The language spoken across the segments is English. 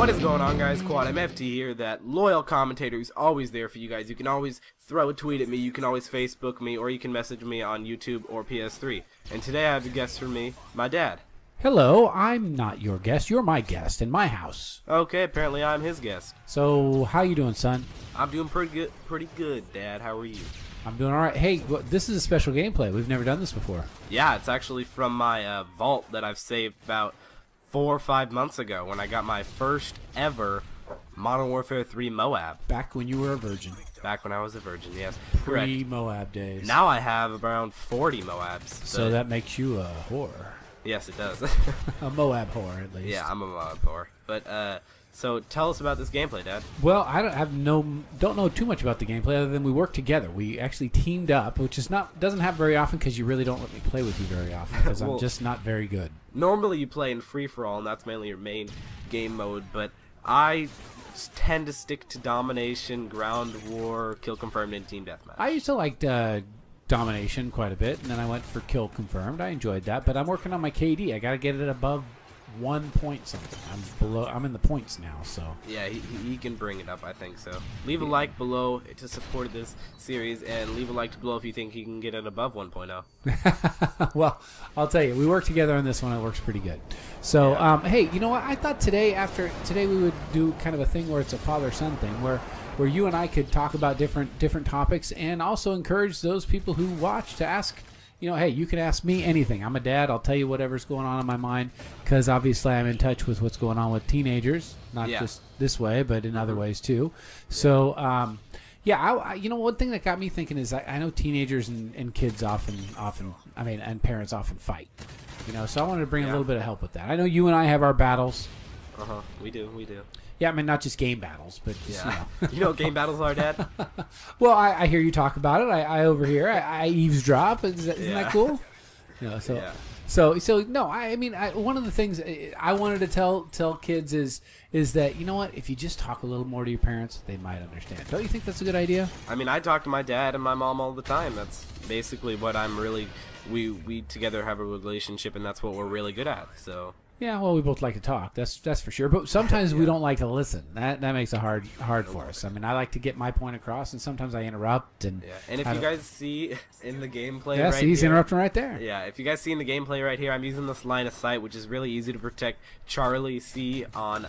What is going on, guys? Quad MFT here, that loyal commentator who's always there for you guys. You can always throw a tweet at me, you can always Facebook me, or you can message me on YouTube or PS3. And today I have a guest for me, my dad. Hello, I'm not your guest. You're my guest in my house. Okay, apparently I'm his guest. So, how you doing, son? I'm doing pretty good, Dad. How are you? I'm doing all right. Hey, this is a special gameplay. We've never done this before. Yeah, it's actually from my vault that I've saved about 4 or 5 months ago when I got my first ever Modern Warfare 3 MOAB. Back when you were a virgin. Back when I was a virgin, yes. Pre-MOAB days. Now I have around 40 MOABs. So that makes you a whore. Yes, it does. A MOAB whore, at least. Yeah, I'm a MOAB whore. But, so tell us about this gameplay, Dad. Well, I don't know too much about the gameplay other than we worked together. We actually teamed up, which doesn't happen very often because you really don't let me play with you very often because Well, I'm just not very good. Normally you play in free-for-all, and that's mainly your main game mode, but I tend to stick to domination, ground war, kill confirmed, and team deathmatch. I used to like domination quite a bit, and then I went for kill confirmed. I enjoyed that, but I'm working on my KD. I got to get it above 1 point something. I'm in the points now, so yeah, he can bring it up, I think so. Leave a like below to support this series, and leave a like below if you think he can get it above 1.0. Well, I'll tell you, we work together on this one. It works pretty good. So Yeah. Hey, you know what, I thought today we would do kind of a thing where it's a father-son thing where you and I could talk about different topics, and also encourage those people who watch to ask. You know, hey, you can ask me anything. I'm a dad. I'll tell you whatever's going on in my mind because obviously I'm in touch with what's going on with teenagers, not just this way, but in other ways too. So, yeah, you know, one thing that got me thinking is I know teenagers and kids often, and parents often fight. You know, so I wanted to bring a little bit of help with that. I know you and I have our battles. We do. Yeah, I mean, not just game battles, but just, You know what game battles are, Dad? Well, I hear you talk about it. I overhear. I eavesdrop. Isn't that cool? You know, so no. I mean, one of the things I wanted to tell kids is that, you know what? If you just talk a little more to your parents, they might understand. Don't you think that's a good idea? I mean, I talk to my dad and my mom all the time. That's basically what I'm really. We together have a relationship, and that's what we're really good at. So. Yeah, well, we both like to talk. That's for sure. But sometimes we don't like to listen. That makes it hard for us. I mean, I like to get my point across, and sometimes I interrupt. And and if you guys see in the gameplay, right he's here, interrupting right there. Yeah, if you guys see in the gameplay right here, I'm using this line of sight, which is really easy to protect Charlie C on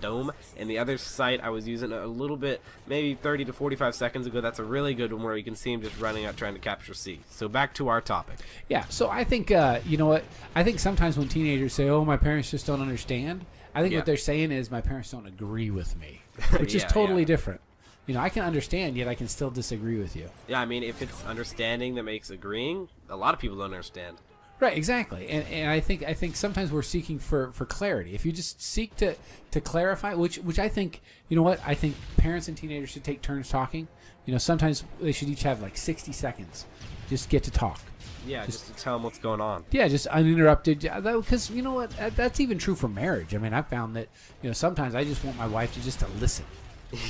Dome. And the other sight I was using a little bit, maybe 30 to 45 seconds ago. That's a really good one where you can see him just running out trying to capture C. So back to our topic. Yeah. So I think you know what? I think sometimes when teenagers say, "Oh, my parents just don't understand," I think what they're saying is my parents don't agree with me, which is totally different. You know, I can understand, yet I can still disagree with you. Yeah, I mean, if it's understanding that makes agreeing, a lot of people don't understand. Right, exactly, and I think sometimes we're seeking for clarity. If you just seek to clarify, which I think, you know what, I think parents and teenagers should take turns talking. You know, sometimes they should each have like 60 seconds, just get to talk. Yeah, just to tell them what's going on. Yeah, just uninterrupted. Because you know what, that's even true for marriage. I mean, I found that, you know, sometimes I just want my wife to just listen.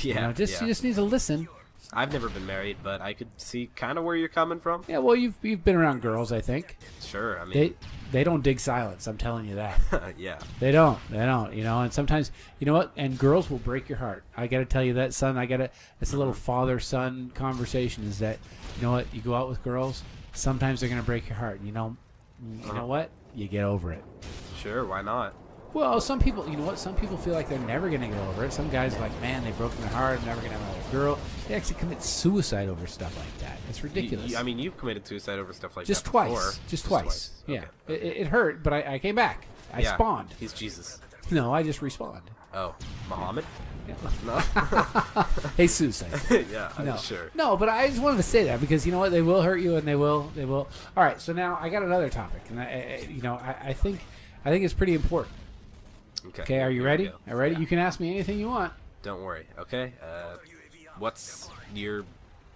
Yeah, you know, she just needs to listen. I've never been married, but I could see kind of where you're coming from. Yeah, well, you've been around girls, I think. Sure, I mean they don't dig silence. I'm telling you that. Yeah, they don't. You know, and sometimes, you know what, and girls will break your heart. I got to tell you that, son. It's a little father-son conversation. Is that, you know what, you go out with girls. Sometimes they're gonna break your heart. You know what? You get over it. Sure, why not? Well, some people, you know what? Some people feel like they're never gonna get over it. Some guys are like, man, they've broken their heart. I'm never gonna have another girl. They actually commit suicide over stuff like that. It's ridiculous. I mean, you've committed suicide over stuff like just that twice. before. Just twice. Okay. Yeah, it hurt, but I came back. I spawned. He's Jesus. No, I just respawned. Oh, Muhammad? Yeah. No. Jesus. Yeah, no. Sure. No, but I just wanted to say that because, you know what, they will hurt you, and they will. All right, so now I got another topic, and I think it's pretty important. Okay, are you ready? Are you ready? Yeah. You can ask me anything you want. Don't worry. Okay. What's your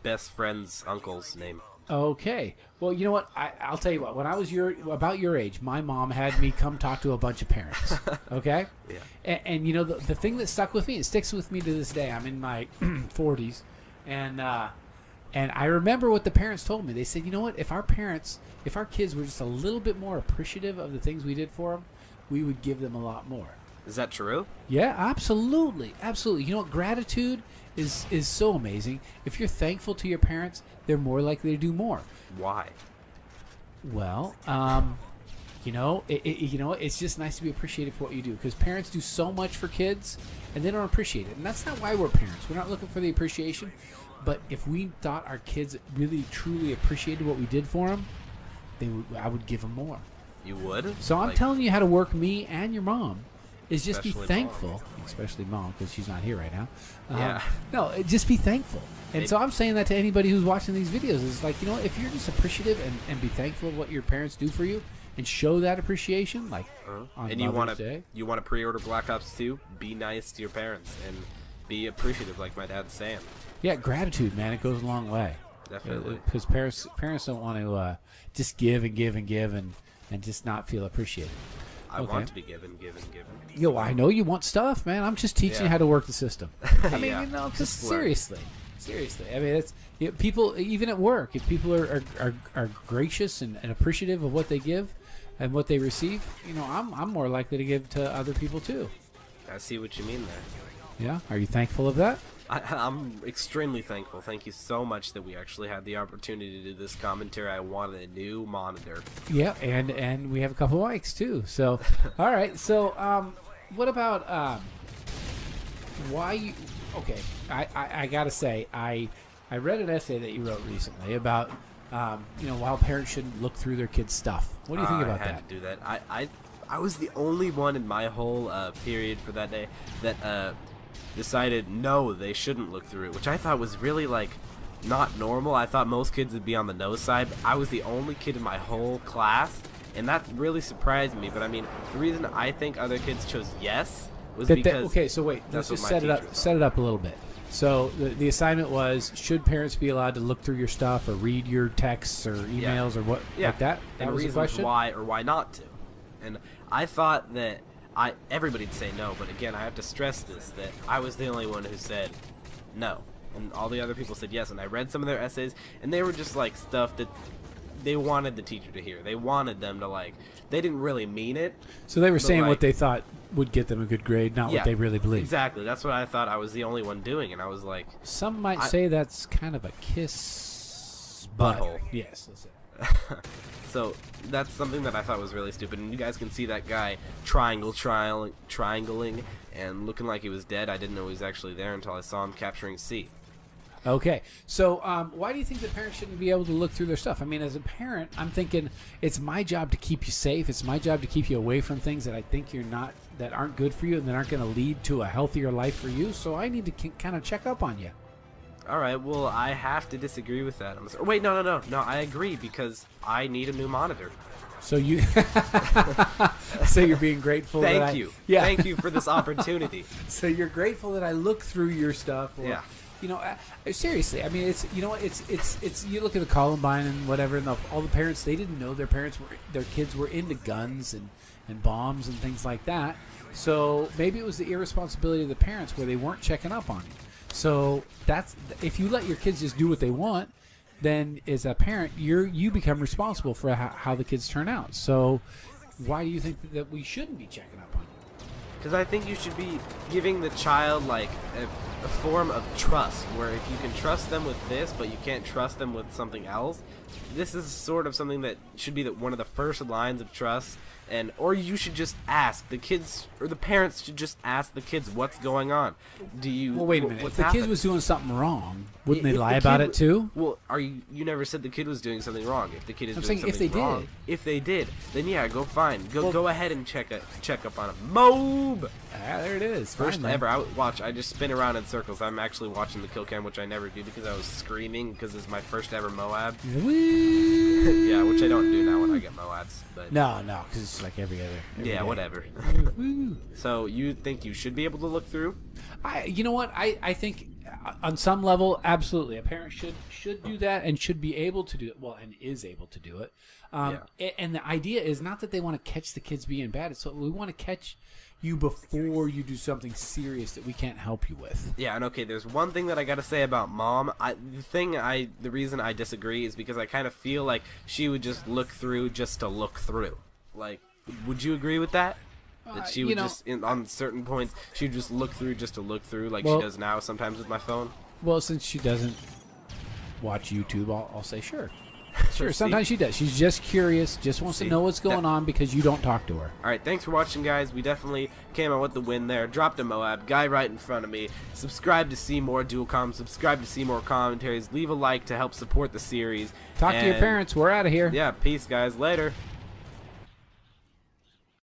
best friend's uncle's name? Okay. Well, you know what? I'll tell you what. When I was about your age, my mom had me come talk to a bunch of parents. Okay? Yeah. And you know, the thing that stuck with me, it sticks with me to this day. I'm in my 40s. And I remember what the parents told me. They said, you know what? If our kids were just a little bit more appreciative of the things we did for them, we would give them a lot more. Is that true? Yeah, absolutely, absolutely. You know what? Gratitude is so amazing. If you're thankful to your parents, they're more likely to do more. Why? Well, you know, it's just nice to be appreciated for what you do, because parents do so much for kids and they don't appreciate it. And that's not why we're parents. We're not looking for the appreciation. But if we thought our kids really truly appreciated what we did for them, I would give them more. You would? So I'm telling you how to work me and your mom is just be Especially thankful, Mom. especially Mom, because she's not here right now. Yeah. No, just be thankful. And so I'm saying that to anybody who's watching these videos. Is like, you know, if you're just appreciative and be thankful of what your parents do for you and show that appreciation, like on and Mother's Day. you want to pre-order Black Ops 2, be nice to your parents and be appreciative, like my dad's saying. Yeah, gratitude, man, it goes a long way. Definitely. Because parents don't want to just give and give and give and just not feel appreciated. I want to be given. Yo, I know you want stuff, man. I'm just teaching you how to work the system. I mean, Yeah, you know, just learn. seriously. I mean, it's people, even at work, if people are gracious and appreciative of what they give and what they receive, you know, I'm more likely to give to other people too. I see what you mean there. Yeah, are you thankful of that? I'm extremely thankful. Thank you so much that we actually had the opportunity to do this commentary. I wanted a new monitor. Yeah, and we have a couple mics too. So, all right. So, what about why you? Okay, I gotta say, I read an essay that you wrote recently about you know, why parents shouldn't look through their kids' stuff. What do you think about that? I had to do that. I was the only one in my whole period for that day that decided no, they shouldn't look through it, which I thought was really like not normal. I thought most kids would be on the no side, but I was the only kid in my whole class, and that really surprised me. But I mean, the reason I think other kids chose yes was because okay, so wait, let's just set it up a little bit. So the assignment was, should parents be allowed to look through your stuff or read your texts or emails or what like that? That and was the reasons question. why or why not to. And I thought that everybody'd say no, but again, I have to stress this, that I was the only one who said no, and all the other people said yes. And I read some of their essays, and they were just like stuff that they wanted the teacher to hear. They wanted them to like. They didn't really mean it. So they were saying like, what they thought would get them a good grade, not what they really believed. Exactly. That's what I thought. I was the only one doing, and I was like, some might say that's kind of a kiss butthole. Yes, that's it. So that's something that I thought was really stupid, and you guys can see that guy triangling and looking like he was dead. I didn't know he was actually there until I saw him capturing C. Okay, so why do you think that parents shouldn't be able to look through their stuff? I mean, as a parent, I'm thinking it's my job to keep you safe. It's my job to keep you away from things that I think that aren't good for you and that aren't going to lead to a healthier life for you. So I need to kind of check up on you. All right, well, I have to disagree with that. Wait, no, I agree, because I need a new monitor. So you, so you're being grateful. Thank you. Yeah. Thank you for this opportunity. So you're grateful that I look through your stuff. Or, yeah. You know, seriously. I mean, it's, you know, it's. You look at the Columbine and whatever, and all the parents, they didn't know their kids were into guns and bombs and things like that. So maybe it was the irresponsibility of the parents where they weren't checking up on you. So that's, if you let your kids just do what they want, then as a parent, you become responsible for how the kids turn out. So why do you think that we shouldn't be checking up on you? Because I think you should be giving the child like a form of trust, where if you can trust them with this, but you can't trust them with something else, this is sort of something that should be one of the first lines of trust. Or you should just ask the kids, or the parents should just ask the kids what's going on. Well, wait a minute. If the kid was doing something wrong, wouldn't they lie about it too? Well, you never said the kid was doing something wrong. If the kid is doing saying something wrong, if they did, then yeah, go ahead and check up on him. MOAB. There it is. First ever. I just spin around in circles. I'm actually watching the kill cam, which I never do because I was screaming because it's my first ever MOAB. Yeah, which I don't do now when I get MOABs. But no, because it's like every other. Yeah, whatever. So you think you should be able to look through? You know what? I think on some level, absolutely, a parent should do that and should be able to do it. Well, and is able to do it. And the idea is not that they want to catch the kids being bad. It's we want to catch you before you do something serious that we can't help you with. Yeah, and okay, there's one thing that I gotta say about Mom. The reason I disagree is because I kind of feel like she would just look through just to look through. Like, would you agree with that? That she would just, on certain points, she would just look through just to look through, like she does now sometimes with my phone. Well, since she doesn't watch YouTube, I'll say sure. Sure, sometimes she does. She's just curious, just wants to know what's going on because you don't talk to her. Alright, thanks for watching, guys. We definitely came out with the win there. Dropped a MOAB. Guy right in front of me. Subscribe to see more Dual Comm. Subscribe to see more commentaries. Leave a like to help support the series. Talk to your parents. We're out of here. Yeah, peace, guys. Later.